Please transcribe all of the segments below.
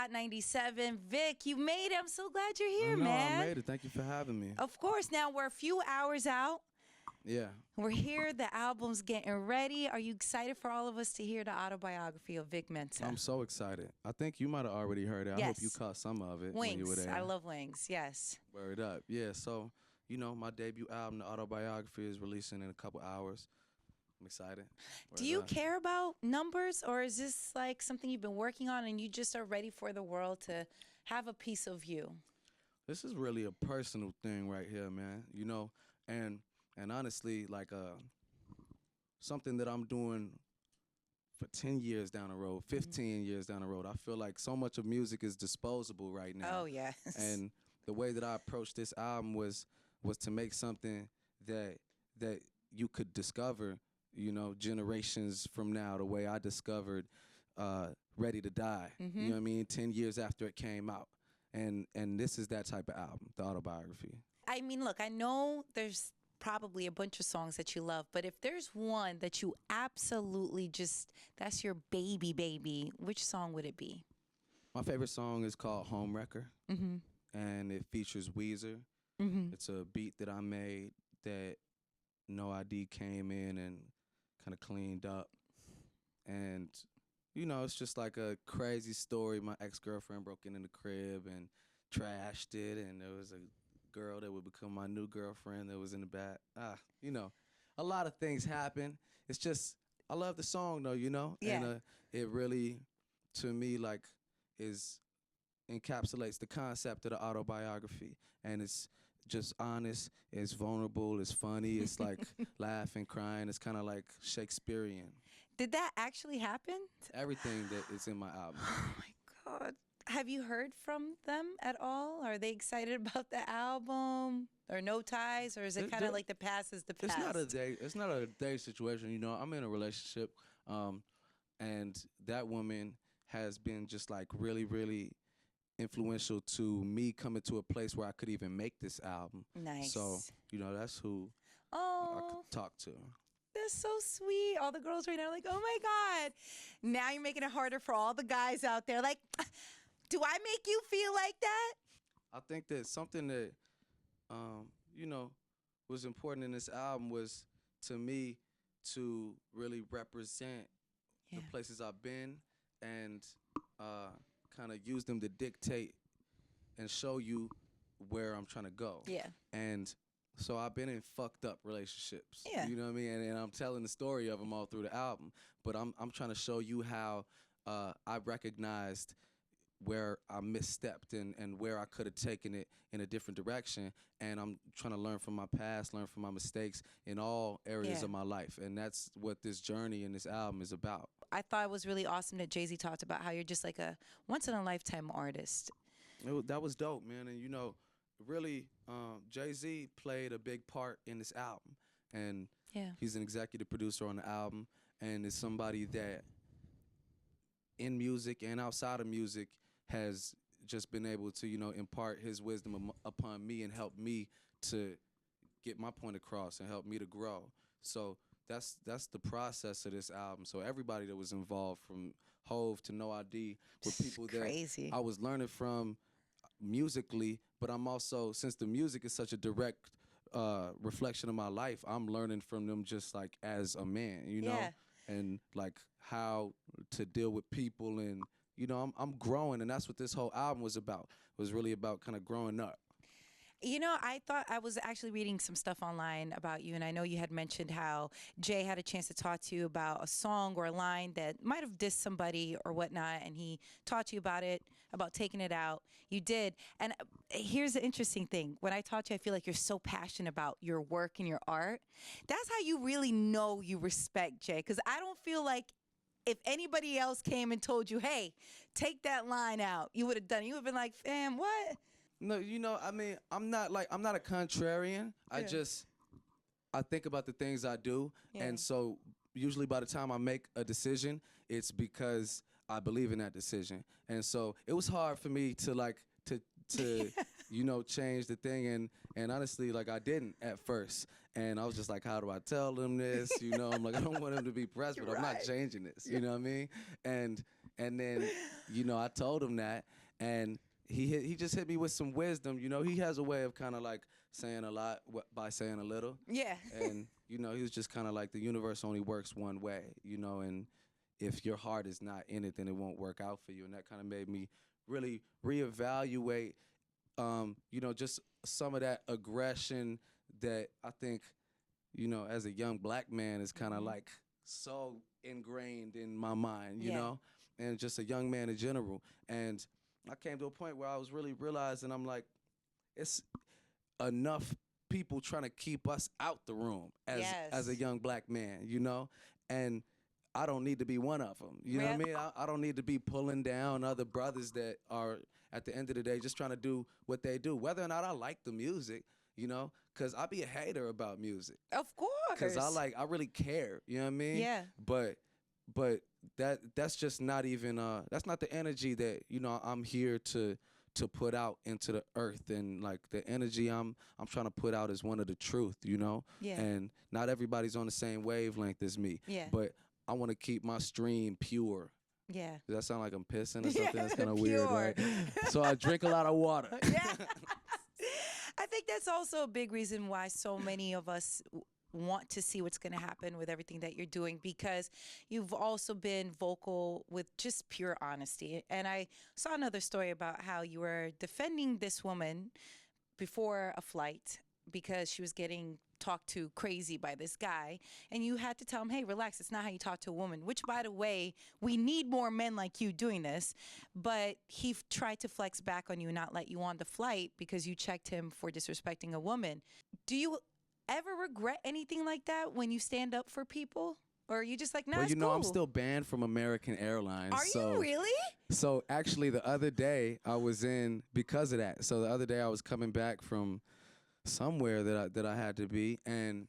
Hot 97. Vic, you made it. I'm so glad you're here, I know, man. I made it. Thank you for having me. Of course. Now we're a few hours out. Yeah. We're here. The album's getting ready. Are you excited for all of us to hear the autobiography of Vic Mensa? I'm so excited. I think you might have already heard it. I hope you caught some of it when you were Wings. there. I love Wings. Yes. Word up. Yeah, so, my debut album, The Autobiography, is releasing in a couple hours. I'm excited. Do you care about numbers, or is this like something you've been working on and you just are ready for the world to have a piece of you? This is really a personal thing right here, man. And honestly, like something that I'm doing for 10 years down the road, 15 years down the road. I feel like so much of music is disposable right now. Oh, yes. And the way that I approached this album was to make something that you could discover, generations from now, the way I discovered Ready to Die, you know what I mean, 10 years after it came out. And this is that type of album, The Autobiography. I mean, look, I know there's probably a bunch of songs that you love, but if there's one that you absolutely that's your baby, which song would it be? My favorite song is called Home Wrecker, and it features Weezer. It's a beat that I made that No ID came in and kind of cleaned up. And, it's just like a crazy story. My ex-girlfriend broke into the crib and trashed it, and there was a girl that would become my new girlfriend that was in the back. A lot of things happen. It's just, I love the song though, Yeah. And it really, to me, like, encapsulates the concept of the autobiography. And it's just honest, it's vulnerable, it's funny, it's like laughing, crying. It's kind of like Shakespearean. Did that actually happen? Everything that is in my album. Oh my God. Have you heard from them at all? Are they excited about the album? Or no ties? Or is it kind of like the past is the past? It's not a day situation. I'm in a relationship, and that woman has been just like really, really influential to me coming to a place where I could even make this album. Nice. So, that's who I Oh, could talk to. that's so sweet. All the girls right now are like, oh my God. Now you're making it harder for all the guys out there. Like, do I make you feel like that? I think that something that, was important in this album was, to me, to really represent the places I've been and kind of use them to dictate and show you where I'm trying to go. Yeah. And so I've been in fucked up relationships. Yeah. You know what I mean? And I'm telling the story of them all through the album. But I'm trying to show you how I recognized where I misstepped and where I could have taken it in a different direction. And I'm trying to learn from my past, learn from my mistakes in all areas of my life. And that's what this journey in this album is about. I thought it was really awesome that JayZ talked about how you're just like a once-in-a-lifetime artist. That was dope, man. And, really, JayZ played a big part in this album. And he's an executive producer on the album. And is somebody that in music and outside of music has just been able to, impart his wisdom upon me and help me to get my point across and help me to grow. So that's the process of this album. So everybody that was involved, from Hove to No ID, were people that I was learning from musically, but I'm also, since the music is such a direct reflection of my life, I'm learning from them just like as a man, and like how to deal with people. And I'm growing, and that's what this whole album was about. It was really about kind of growing up. I thought I was actually reading some stuff online about you, and I know you had mentioned how Jay had a chance to talk to you about a song or a line that might have dissed somebody or whatnot, and he taught you about it, about taking it out. You did. And here's the interesting thing. When I talk to you, I feel like you're so passionate about your work and your art. That's how you really know you respect Jay, because I don't feel like if anybody else came and told you, hey, take that line out, you would have done it. You would have been like, fam, what? No, I mean, I'm not a contrarian. Yeah. I think about the things I do. And so usually by the time I make a decision, it's because I believe in that decision. And so it was hard for me to change the thing. And honestly, like, I didn't at first. And I was just like, how do I tell them this? I'm like, I don't want them to be pressed, but I'm not changing this. You know what I mean? And And then, you know, I told him that, and he just hit me with some wisdom. You know, he has a way of kind of like saying a lot by saying a little. Yeah. And, you know, he was just kind of like, the universe only works one way, you know, and if your heart is not in it, then it won't work out for you. And that kind of made me really reevaluate, you know, just some of that aggression that I think, you know, as a young black man is kind of like so ingrained in my mind, you know, and just a young man in general. And I came to a point where I was really realizing, I'm like, it's enough people trying to keep us out the room as a young black man, you know, and I don't need to be one of them. You know what I mean? I don't need to be pulling down other brothers that are, at the end of the day, just trying to do what they do, whether or not I like the music, you know, because I be a hater about music. Of course. Because I really care, you know what I mean? Yeah. But that's just not even, that's not the energy that, you know, I'm here to put out into the earth. And like the energy I'm trying to put out is one of the truth, you know? Yeah. And not everybody's on the same wavelength as me. Yeah. But I want to keep my stream pure. Yeah. Does that sound like I'm pissing or something? That's kind of pure. weird, right? So I drink a lot of water. Yeah. I think that's also a big reason why so many of us want to see what's going to happen with everything that you're doing, because you've also been vocal with just pure honesty. And I saw another story about how you were defending this woman before a flight because she was getting talked to crazy by this guy, and you had to tell him, hey, relax, it's not how you talk to a woman, which, by the way, we need more men like you doing this. But he tried to flex back on you and not let you on the flight because you checked him for disrespecting a woman. Do you ever regret anything like that when you stand up for people? Or are you just like, nah, well, you know, cool. I'm still banned from American Airlines. Are you really? So actually the other day I was in, because of that, so the other day I was coming back from somewhere that I had to be, and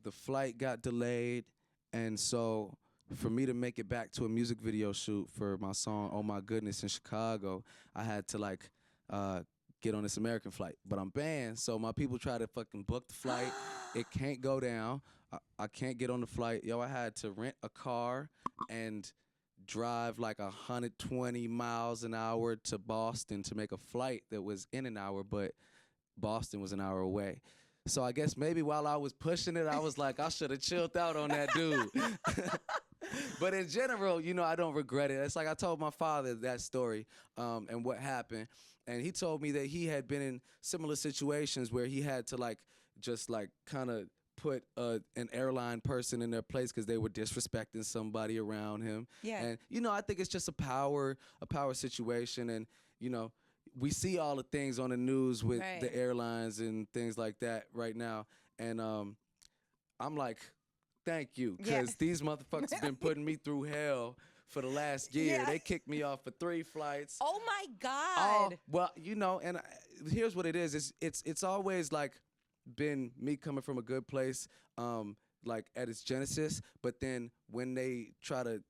the flight got delayed, and so for me to make it back to a music video shoot for my song Oh My Goodness in Chicago, I had to like get on this American flight, but I'm banned, so my people try to fucking book the flight. It can't go down. I can't get on the flight. Yo, I had to rent a car and drive like 120 miles an hour to Boston to make a flight that was in an hour, but Boston was an hour away. So I guess maybe while I was pushing it, I was like, I should have chilled out on that dude. But in general, you know, I don't regret it. It's like I told my father that story and what happened. And he told me that he had been in similar situations where he had to like just like kind of put an airline person in their place because they were disrespecting somebody around him. Yeah. And, you know, I think it's just a power situation. And, you know, we see all the things on the news with the airlines and things like that right now. And I'm like, thank you, because these motherfuckers have been putting me through hell for the last year. Yeah. They kicked me off for 3 flights. Oh, my God. Well, you know, and here's what it is. It's always like been me coming from a good place, like at its genesis. But then when they try to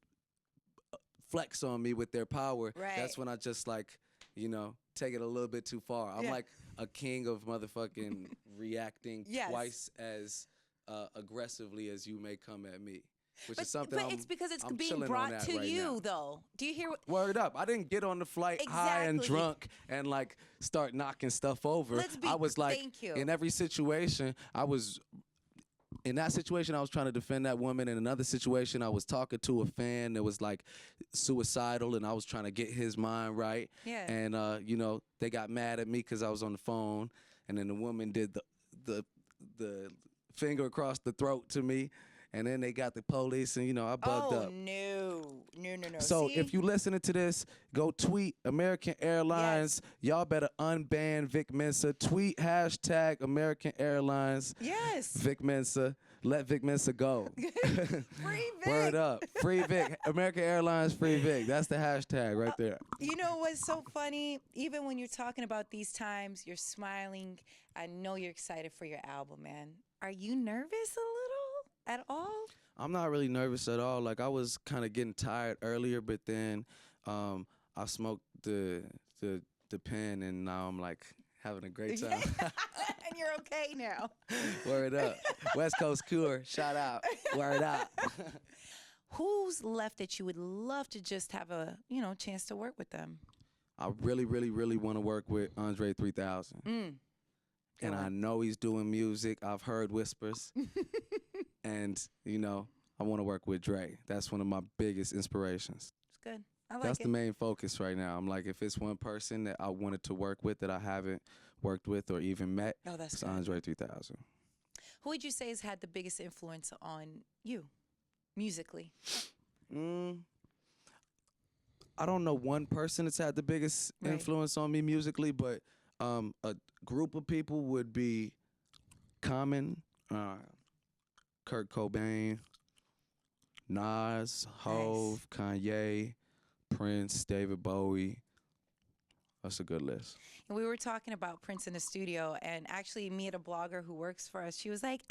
flex on me with their power, that's when I just like, you know, take it a little bit too far. I'm like a king of motherfucking reacting twice as aggressively as you may come at me. Which is something but it's because it's I'm being brought to right you, now. though. Do you hear what? Word up. I didn't get on the flight high and drunk and like start knocking stuff over. I was like, in every situation, in that situation, I was trying to defend that woman. In another situation, I was talking to a fan that was like suicidal, and I was trying to get his mind right. Yeah. And, you know, they got mad at me because I was on the phone, and then the woman did the finger across the throat to me. And then they got the police, and, you know, I bugged up. Oh, no. So if you listening to this, go tweet American Airlines. Y'all better unban Vic Mensa. Tweet hashtag American Airlines. Yes. Vic Mensa. Let Vic Mensa go. Free Vic. Word up. Free Vic. American Airlines, free Vic. That's the hashtag right there. You know what's so funny? Even when you're talking about these times, you're smiling. I know you're excited for your album, man. Are you nervous a little? At all? I'm not really nervous at all. Like, I was kind of getting tired earlier, but then I smoked the pen, and now I'm like having a great time. And you're okay now. Word up. West Coast Cure, shout out. Word up. Who's left that you would love to just have a, chance to work with them? I really, really, really want to work with Andre 3000. And I know he's doing music. I've heard whispers. And, I want to work with Dre. That's one of my biggest inspirations. It's good. I like That's it. the main focus right now. I'm like, if it's one person that I wanted to work with that I haven't worked with or even met, it's Andre 3000. Who would you say has had the biggest influence on you, musically? I don't know one person that's had the biggest influence on me musically, but a group of people would be Common, Kurt Cobain, Nas, Hove, Kanye, Prince, David Bowie. That's a good list. And we were talking about Prince in the studio, and actually me and a blogger who works for us, she was like,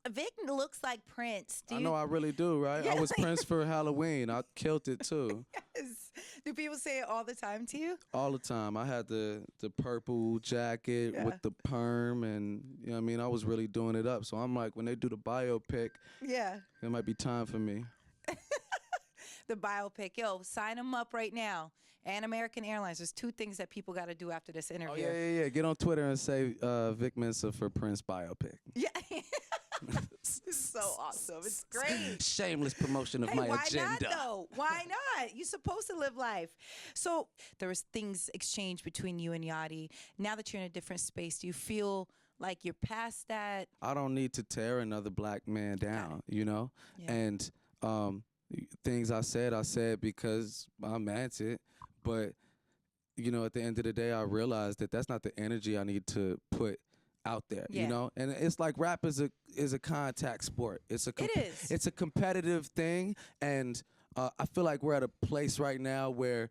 Vic looks like Prince. I know I really do, right? Yeah. I was Prince for Halloween. I killed it too. Yes. Do people say it all the time to you? All the time. I had the purple jacket with the perm, and I was really doing it up. So I'm like, when they do the biopic, it might be time for me. The biopic. Yo, sign them up right now. And American Airlines. There's 2 things that people got to do after this interview. Oh, yeah. Get on Twitter and say Vic Mensa for Prince biopic. Yeah. This is so awesome. It's great. Shameless promotion of my agenda. Why not, though? Why not? You're supposed to live life. So there was things exchanged between you and Yachty. Now that you're in a different space, do you feel like you're past that? I don't need to tear another black man down, Yeah. And things I said because I'm at it. But, at the end of the day, I realized that that's not the energy I need to put out there, And it's like rap is a contact sport. It is. It's a competitive thing, and I feel like we're at a place right now where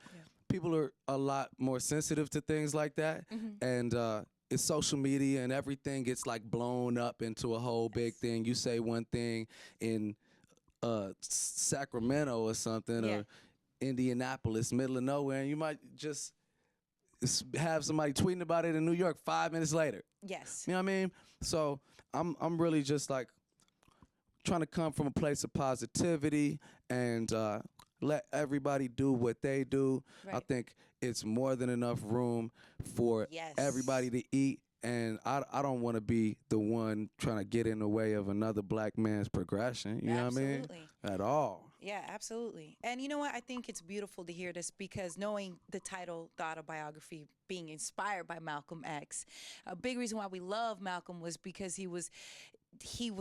people are a lot more sensitive to things like that, and it's social media, and everything gets like blown up into a whole big thing. You say one thing in Sacramento or something, or Indianapolis, middle of nowhere, and you might just have somebody tweeting about it in New York 5 minutes later. Yes. You know what I mean? So I'm really just like trying to come from a place of positivity and let everybody do what they do. Right. I think it's more than enough room for everybody to eat. And I don't want to be the one trying to get in the way of another black man's progression. You know what I mean? At all. Yeah, absolutely. And you know what? I think it's beautiful to hear this because knowing the title, The Autobiography, being inspired by Malcolm X, a big reason why we love Malcolm was because he was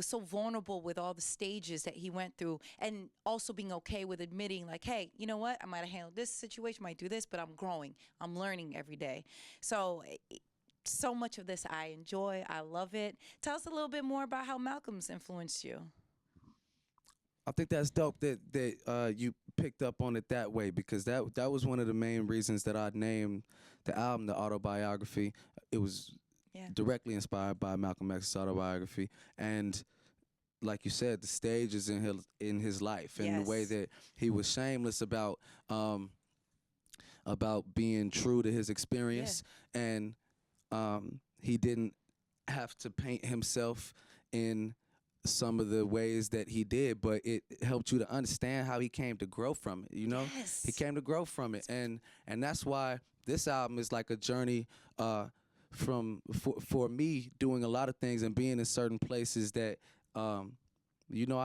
so vulnerable with all the stages that he went through, and also being okay with admitting like, hey, you know what? I might have handled this situation, might do this, but I'm growing. I'm learning every day. So much of this I enjoy. I love it. Tell us a little bit more about how Malcolm's influenced you. I think that's dope that you picked up on it that way, because that was one of the main reasons that I named the album The Autobiography. It was directly inspired by Malcolm X's autobiography, and like you said, the stages in his life and the way that he was shameless about being true to his experience, and he didn't have to paint himself in some of the ways that he did, but it helped you to understand how he came to grow from it. He came to grow from it, and that's why this album is like a journey for me, doing a lot of things and being in certain places that I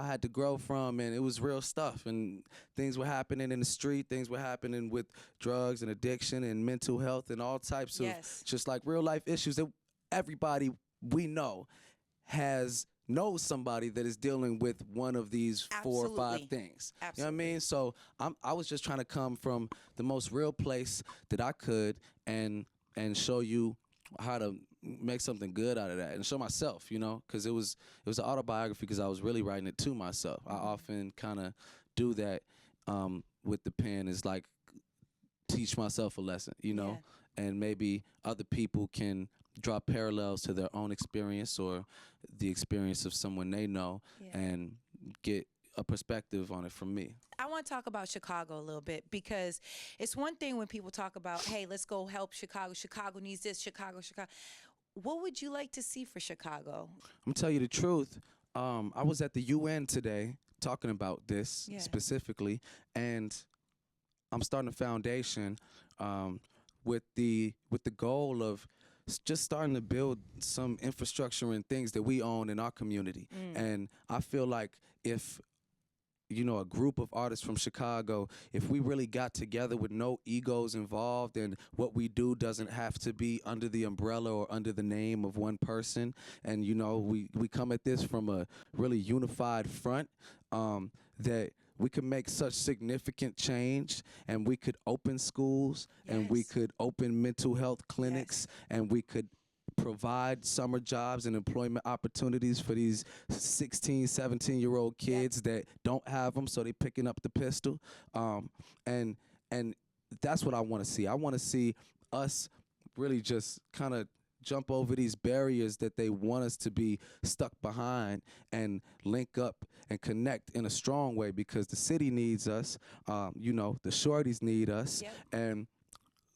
had to grow from, and it was real stuff, and things were happening in the street, things were happening with drugs and addiction and mental health and all types of just like real life issues that everybody we know knows somebody that is dealing with one of these 4 or 5 things. Absolutely. You know what I mean? So I was just trying to come from the most real place that I could and show you how to make something good out of that, and show myself, because it was an autobiography because I was really writing it to myself. I often kind of do that with the pen, is like teach myself a lesson, and maybe other people can draw parallels to their own experience or the experience of someone they know and get a perspective on it from me. I want to talk about Chicago a little bit, because it's one thing when people talk about, hey, let's go help Chicago. Chicago needs this, Chicago. What would you like to see for Chicago? I'm going to tell you the truth. I was at the UN today talking about this specifically, and I'm starting a foundation with the goal of just starting to build some infrastructure and things that we own in our community. And I feel like if a group of artists from Chicago, if we really got together with no egos involved, and what we do doesn't have to be under the umbrella or under the name of one person, and we come at this from a really unified front, that we could make such significant change, and we could open schools, and we could open mental health clinics, and we could provide summer jobs and employment opportunities for these 16, 17-year-old kids that don't have them, so they picking up the pistol. And that's what I want to see. I want to see us really just kind of jump over these barriers that they want us to be stuck behind, and link up and connect in a strong way, because the city needs us. The shorties need us. And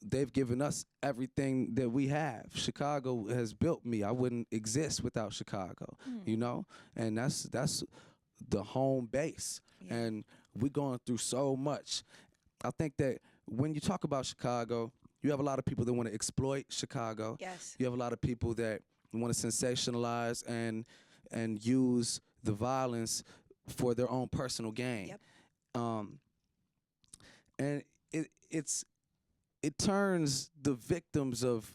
they've given us everything that we have. Chicago has built me. I wouldn't exist without Chicago, and that's the home base. And we're going through so much. I think that when you talk about Chicago, you have a lot of people that want to exploit Chicago. You have a lot of people that want to sensationalize and use the violence for their own personal gain. And it turns the victims of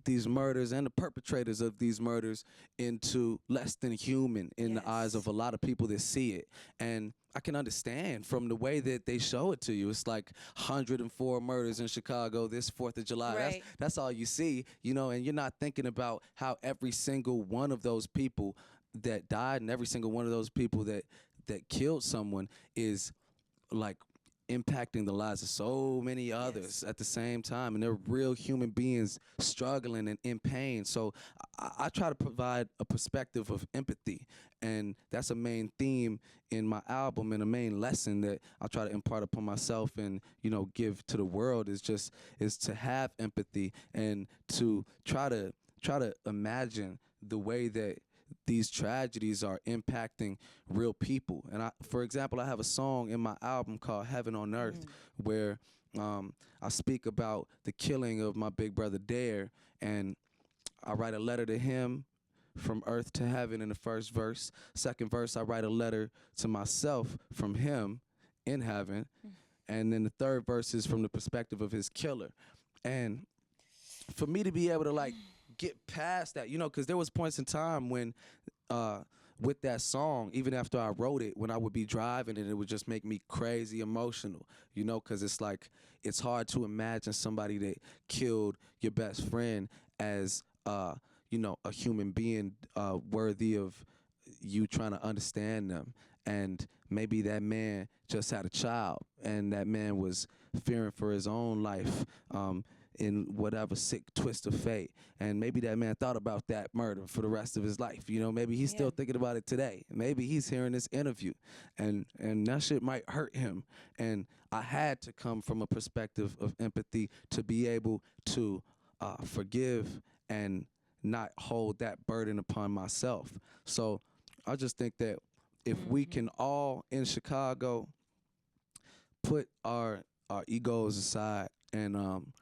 these murders and the perpetrators of these murders into less than human in the eyes of a lot of people that see it. And I can understand from the way that they show it to you. It's like 104 murders in Chicago this 4th of July. That's all you see, and you're not thinking about how every single one of those people that died, and every single one of those people that killed someone is like impacting the lives of so many others at the same time, and they're real human beings struggling and in pain. So I try to provide a perspective of empathy, and that's a main theme in my album, and a main lesson that I try to impart upon myself and give to the world is to have empathy, and to try to imagine the way that these tragedies are impacting real people. And for example, I have a song in my album called Heaven on Earth, where I speak about the killing of my big brother Dare, and I write a letter to him from earth to heaven in the first verse. Second verse, I write a letter to myself from him in heaven. And then the third verse is from the perspective of his killer. And for me to be able to get past that, because there was points in time when with that song, even after I wrote it, when I would be driving and it would just make me crazy emotional, because it's hard to imagine somebody that killed your best friend as a human being worthy of you trying to understand them. And maybe that man just had a child, and that man was fearing for his own life in whatever sick twist of fate. And maybe that man thought about that murder for the rest of his life. Maybe he's still thinking about it today. Maybe he's hearing this interview, and that shit might hurt him. And I had to come from a perspective of empathy to be able to forgive and not hold that burden upon myself. So I just think that if we can all in Chicago put our egos aside and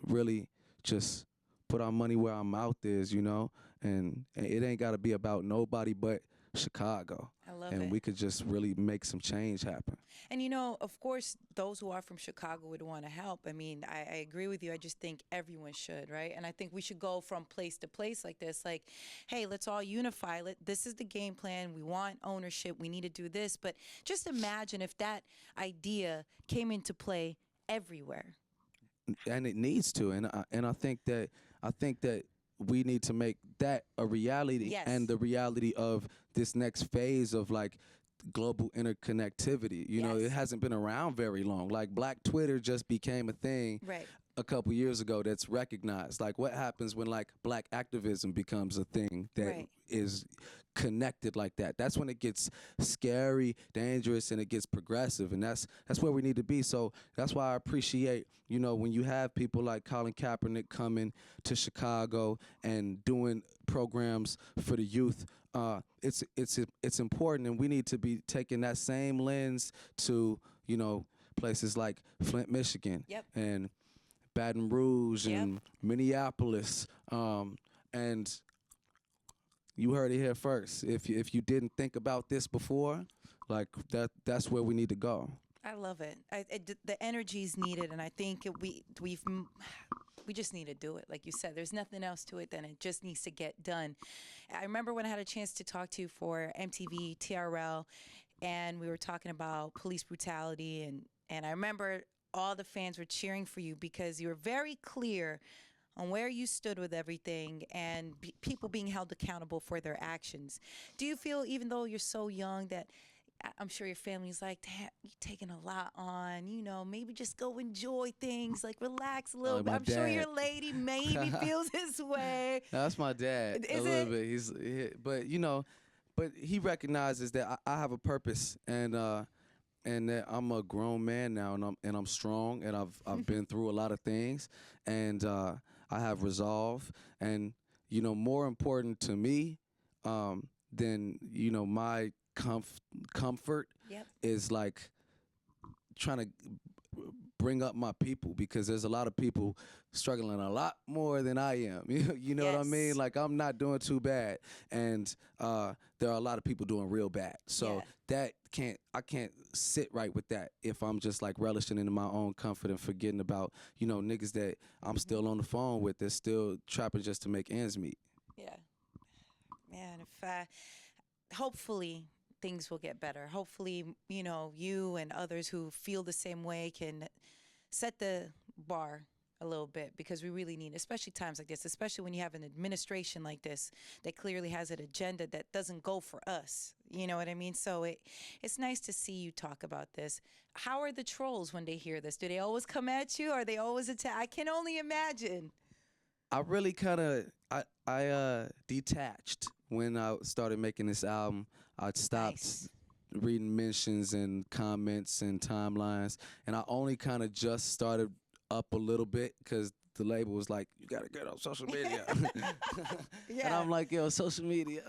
really just put our money where our mouth is, and it ain't got to be about nobody but Chicago. I love it. And we could just really make some change happen. And, of course, those who are from Chicago would want to help. I mean, I agree with you. I just think everyone should, right? And I think we should go from place to place like this. Like, hey, let's all unify. This is the game plan. We want ownership. We need to do this. But just imagine if that idea came into play everywhere. And it needs to. And I think that we need to make that a reality, and the reality of this next phase of global interconnectivity. It hasn't been around very long. Black Twitter just became a thing a couple years ago that's recognized. Like, what happens when like black activism becomes a thing that is connected like that? That's when it gets scary, dangerous, and it gets progressive, and that's where we need to be. So that's why I appreciate, you know, when you have people like Colin Kaepernick coming to Chicago and doing programs for the youth. It's important, and we need to be taking that same lens to, you know, places like Flint, Michigan, and Baton Rouge and Minneapolis, and you heard it here first. If you didn't think about this before, like that's where we need to go. I love it. The energy's needed, and I think we just need to do it. Like you said, there's nothing else to it than it just needs to get done. I remember when I had a chance to talk to you for MTV TRL, and we were talking about police brutality, and I remember all the fans were cheering for you because you were very clear on where you stood with everything and people being held accountable for their actions. Do you feel, even though you're so young, that I'm sure your family's like, damn, you're taking a lot on, you know, maybe just go enjoy things, like relax a little bit. I'm sure your lady maybe feels this way. That's my dad. Is a little bit. But you know, but he recognizes that I have a purpose, and that I'm a grown man now, and I'm strong, and I've been through a lot of things, and I have resolve, and you know, more important to me than, you know, my comfort is like trying to bring up my people, because there's a lot of people struggling a lot more than I am. You know what I mean? Like, I'm not doing too bad, and there are a lot of people doing real bad. So I can't sit right with that if I'm just like relishing in my own comfort and forgetting about, you know, niggas that I'm still on the phone with that's still trapping just to make ends meet. Yeah. Man, hopefully things will get better. Hopefully, you know, you and others who feel the same way can set the bar a little bit, because we really need, especially times like this, especially when you have an administration like this that clearly has an agenda that doesn't go for us. You know what I mean? So it's nice to see you talk about this. How are the trolls when they hear this? Do they always come at you? Are they always attack? I can only imagine. I really kind of I detached when I started making this album. I stopped reading mentions and comments and timelines, and I only kind of just started up a little bit because the label was like, you gotta get on social media. And I'm like, yo, social media.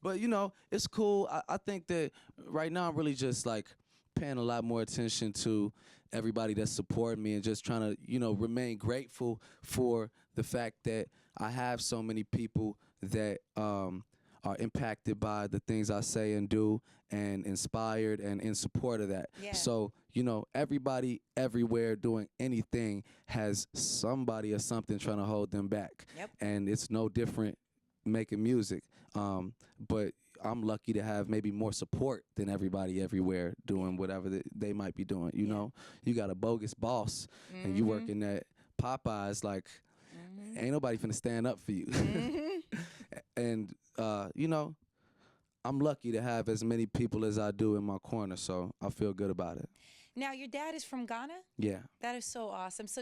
But you know, it's cool. I think that right now I'm really just like paying a lot more attention to everybody that's supporting me, and just trying to, you know, remain grateful for the fact that I have so many people that are impacted by the things I say and do, and inspired and in support of that. So, you know, everybody everywhere doing anything has somebody or something trying to hold them back. And it's no different making music. But I'm lucky to have maybe more support than everybody everywhere doing whatever they might be doing. You know, you got a bogus boss and you working at Popeyes, like, ain't nobody finna stand up for you. And, you know, I'm lucky to have as many people as I do in my corner, so I feel good about it. Now, your dad is from Ghana? Yeah. That is so awesome. So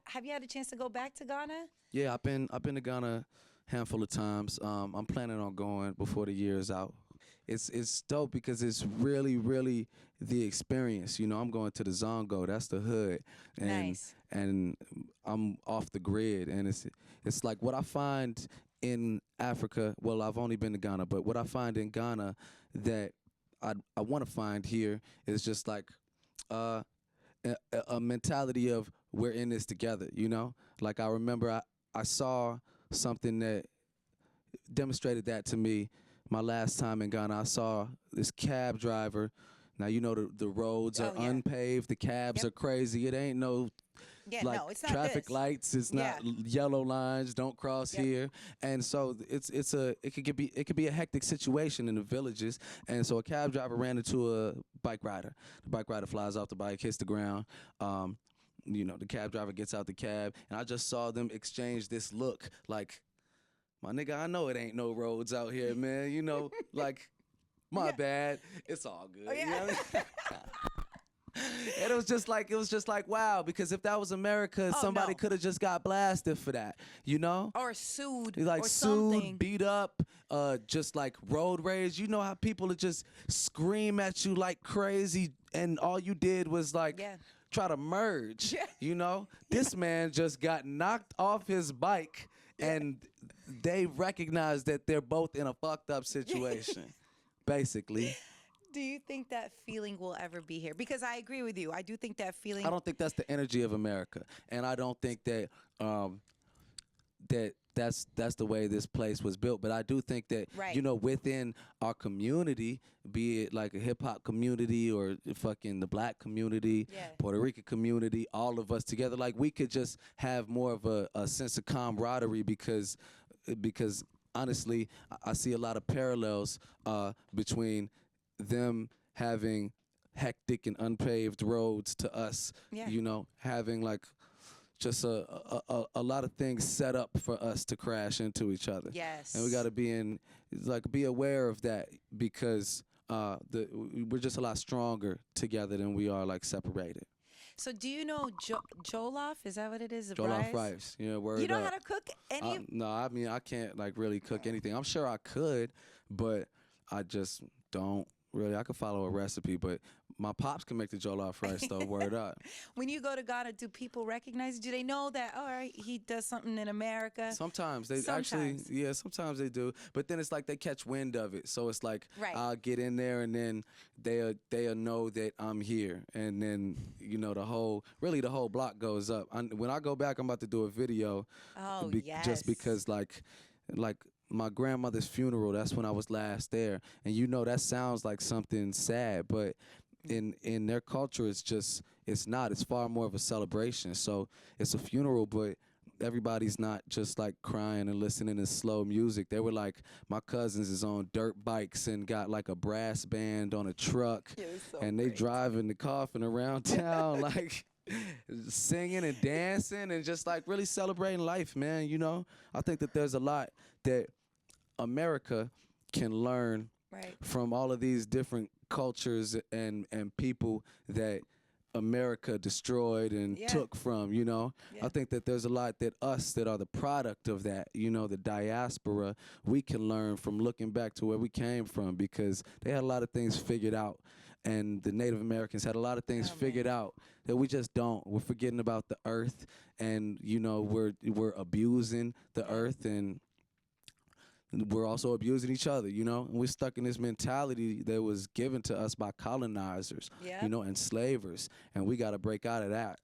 have you had a chance to go back to Ghana? Yeah, I've been to Ghana a handful of times. I'm planning on going before the year is out. It's dope because it's really, really the experience. You know, I'm going to the Zongo, that's the hood. And, and I'm off the grid, and it's like what I find in Africa. Well, I've only been to Ghana, but what I find in Ghana that I want to find here is just like a mentality of we're in this together, you know? Like, I remember I saw something that demonstrated that to me my last time in Ghana. I saw this cab driver. Now, you know, the roads are unpaved, the cabs are crazy. It ain't no it's not traffic lights. It's not yellow lines. Don't cross here. And so it could be a hectic situation in the villages. And so a cab driver ran into a bike rider. The bike rider flies off the bike, hits the ground. You know, the cab driver gets out the cab, and I just saw them exchange this look like, my nigga, I know it ain't no roads out here, man. You know, like, my bad. It's all good. You know what I mean? And was just like wow, because if that was America, somebody could have just got blasted for that, you know, or sued, like or sued, something. beat up, just like road rage. You know how people would just scream at you like crazy, and all you did was like try to merge. You know, this man just got knocked off his bike, and they recognize that they're both in a fucked up situation, basically. Do you think that feeling will ever be here? Because I agree with you. I do think that feeling. I don't think that's the energy of America, and I don't think that that's the way this place was built. But I do think that you know, within our community, be it like a hip hop community or fucking the black community, Puerto Rican community, all of us together, like we could just have more of a sense of camaraderie because honestly, I see a lot of parallels between them having hectic and unpaved roads to us, you know, having like just a lot of things set up for us to crash into each other. Yes. And we got to be aware of that, because we're just a lot stronger together than we are like separated. So do you know jollof? Is that what it is? Jollof rice. Yeah, word You know up. how to cook any? No, I mean, I can't like really cook anything. I'm sure I could, but I just don't really. I could follow a recipe, but my pops can make the jollof rice though. Word up. When you go to Ghana, do people recognize? Do they know that? All right, he does something in America. Sometimes they actually, sometimes they do. But then it's like they catch wind of it, so it's like I'll get in there, and then they'll know that I'm here, and then you know the whole block goes up. When I go back, I'm about to do a video. Oh just because like my grandmother's funeral, that's when I was last there, and you know that sounds like something sad, but in their culture it's not. It's far more of a celebration. So it's a funeral, but everybody's not just like crying and listening to slow music. They were like, my cousins is on dirt bikes and got like a brass band on a truck, and they driving the coffin around town like singing and dancing and just like really celebrating life, man. You know, I think that there's a lot that America can learn from all of these different cultures and people that America destroyed and took from, you know. I think that there's a lot that us that are the product of that, you know, the diaspora, we can learn from looking back to where we came from, because they had a lot of things figured out, and the Native Americans had a lot of things figured out that we just don't. We're forgetting about the earth, and you know, we're abusing the earth, and we're also abusing each other, you know, and we're stuck in this mentality that was given to us by colonizers, you know, enslavers, and we got to break out of that.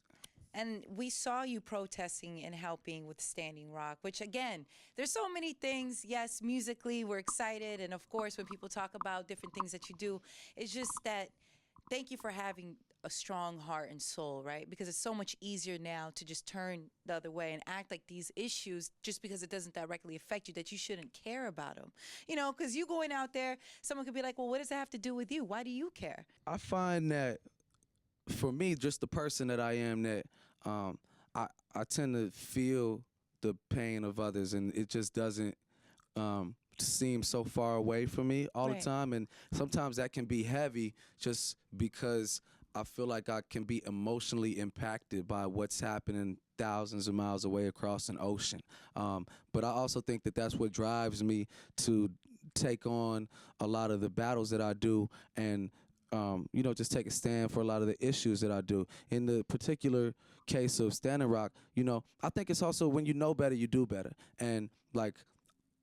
And we saw you protesting and helping with Standing Rock, which again, there's so many things. Yes, musically, we're excited. And of course, when people talk about different things that you do, it's just that thank you for having a strong heart and soul, right? Because it's so much easier now to just turn the other way and act like these issues, just because it doesn't directly affect you, that you shouldn't care about them. You know, because you going out there, someone could be like, well, what does that have to do with you? Why do you care? I find that for me, just the person that I am, that I tend to feel the pain of others, and it just doesn't seem so far away from me all the time. And sometimes that can be heavy, just because I feel like I can be emotionally impacted by what's happening thousands of miles away across an ocean. But I also think that that's what drives me to take on a lot of the battles that I do, and you know, just take a stand for a lot of the issues that I do. In the particular case of Standing Rock, you know, I think it's also when you know better, you do better. And like,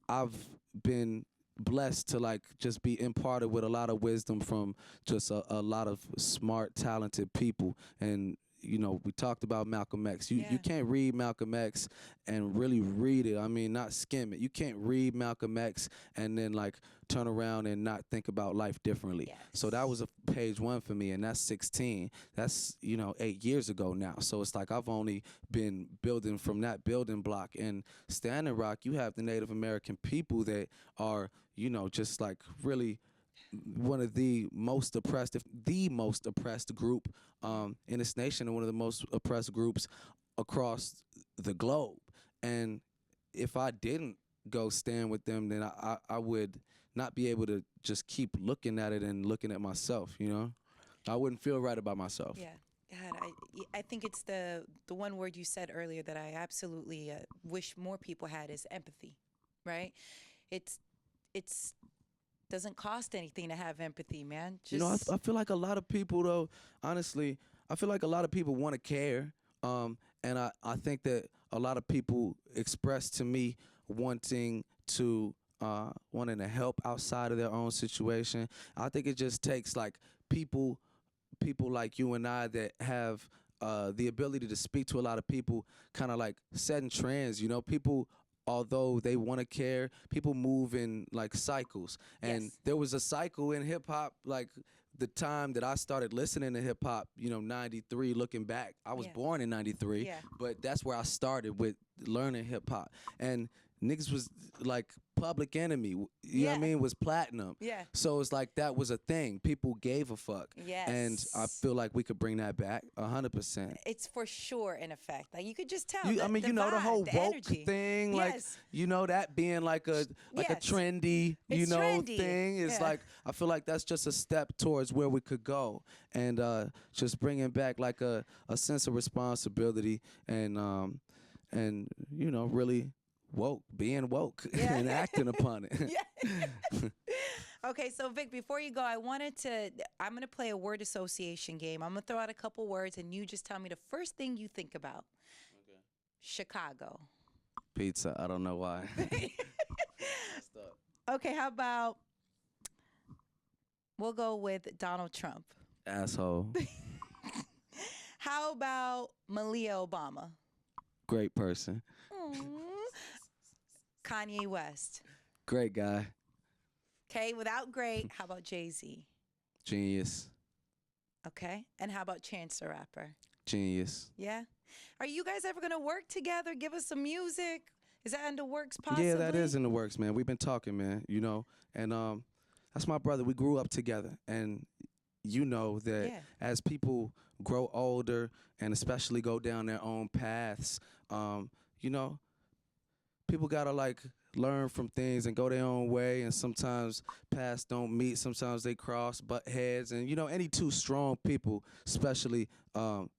I've been blessed to like just be imparted with a lot of wisdom from just a lot of smart, talented people. And you know, we talked about Malcolm X. You can't read Malcolm X and really read it. I mean, not skim it. You can't read Malcolm X and then like turn around and not think about life differently. Yes. So that was a page one for me, and that's 16. That's, you know, 8 years ago now. So it's like I've only been building from that building block. And Standing Rock, you have the Native American people that are, you know, just like really one of the most oppressed, if the most oppressed group in this nation, and one of the most oppressed groups across the globe. And if I didn't go stand with them, then I would not be able to just keep looking at it and looking at myself, you know? I wouldn't feel right about myself. Yeah. God, I think it's the one word you said earlier that I absolutely wish more people had is empathy, right? It's it's doesn't cost anything to have empathy, man. You know, Just I feel like a lot of people, though, honestly, I feel like a lot of people want to care. And I think that a lot of people express to me wanting wanting to help outside of their own situation. I think it just takes like people people like you and I that have the ability to speak to a lot of people, kind of like setting trends. You know, people, although they want to care, people move in like cycles. And yes, there was a cycle in hip hop, like the time that I started listening to hip hop, you know, 93, looking back. I was yeah, born in 93, yeah, but that's where I started with learning hip hop. And niggas was like Public Enemy, you know what I yeah, mean, was platinum. yeah, So it's like that was a thing. People gave a fuck. And I yes. feel like we could bring that back 100%. It's for sure in effect. Like you could just tell I mean, the you know, the vibe, whole the woke energy. thing, like, Yes, you know, that being like a yes, trendy, you it's know, trendy. thing is Yeah. like, I feel like that's just a step towards where we could go. And just bringing back like a sense of responsibility and you know, really being woke Yeah. and acting upon it. Yeah. Okay, so Vic, before you go, I'm going to play a word association game. I'm going to throw out a couple words and you just tell me the first thing you think about. Okay. Chicago. Pizza. I don't know why. Messed up. Okay, how about we'll go with Donald Trump. Asshole. How about Malia Obama? Great person. Aw. Kanye West. Great guy. Okay, without great, how about JayZ? Genius. Okay, and how about Chance the Rapper? Genius. Yeah? Are you guys ever going to work together, give us some music? Is that in the works possibly? Yeah, that is in the works, man. We've been talking, man, you know. And that's my brother. We grew up together. And you know that Yeah. as people grow older and especially go down their own paths, you know, people gotta like learn from things and go their own way, and sometimes paths don't meet, sometimes they cross, butt heads. And you know, any two strong people, especially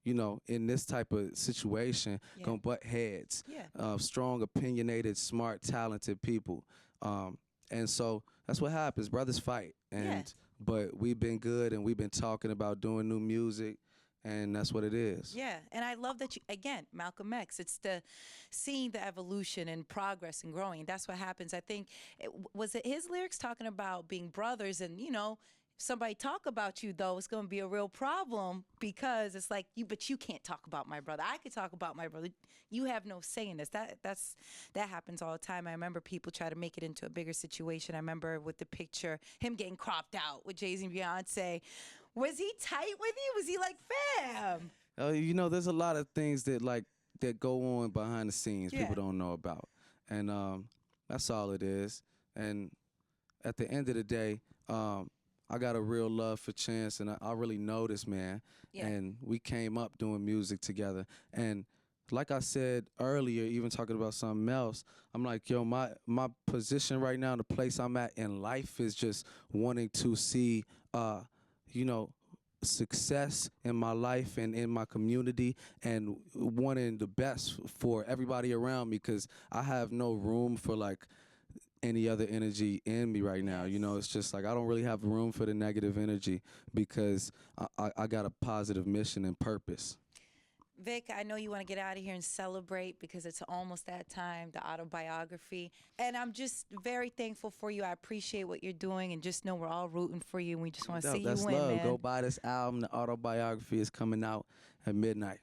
you know, in this type of situation, Yeah. gonna butt heads. Yeah. Strong, opinionated, smart, talented people. And so that's what happens. Brothers fight. And Yeah. but we've been good, and we've been talking about doing new music, and that's what it is. Yeah, and I love that you, again, Malcolm X. It's the seeing the evolution and progress and growing. That's what happens. I think was it his lyrics talking about being brothers, and you know, if somebody talk about you though, it's going to be a real problem because it's like but you can't talk about my brother. I could talk about my brother. You have no say in this. That happens all the time. I remember people try to make it into a bigger situation. I remember with the picture, him getting cropped out with JayZ and Beyonce. Was he tight with you? Was he like, fam? You know, there's a lot of things that that go on behind the scenes Yeah. people don't know about, and that's all it is. And at the end of the day, I got a real love for Chance, and I really know this man. Yeah. And we came up doing music together, and like I said earlier, even talking about something else, I'm like, yo, my position right now, the place I'm at in life is just wanting to see, you know, success in my life and in my community, and wanting the best for everybody around me, because I have no room for like any other energy in me right now. You know, it's just like I don't really have room for the negative energy, because I got a positive mission and purpose. Vic, I know you want to get out of here and celebrate because it's almost that time, the autobiography. And I'm just very thankful for you. I appreciate what you're doing, and just know we're all rooting for you, and we just want to see you That's win, love. man. Go buy this album. The Autobiography is coming out at midnight.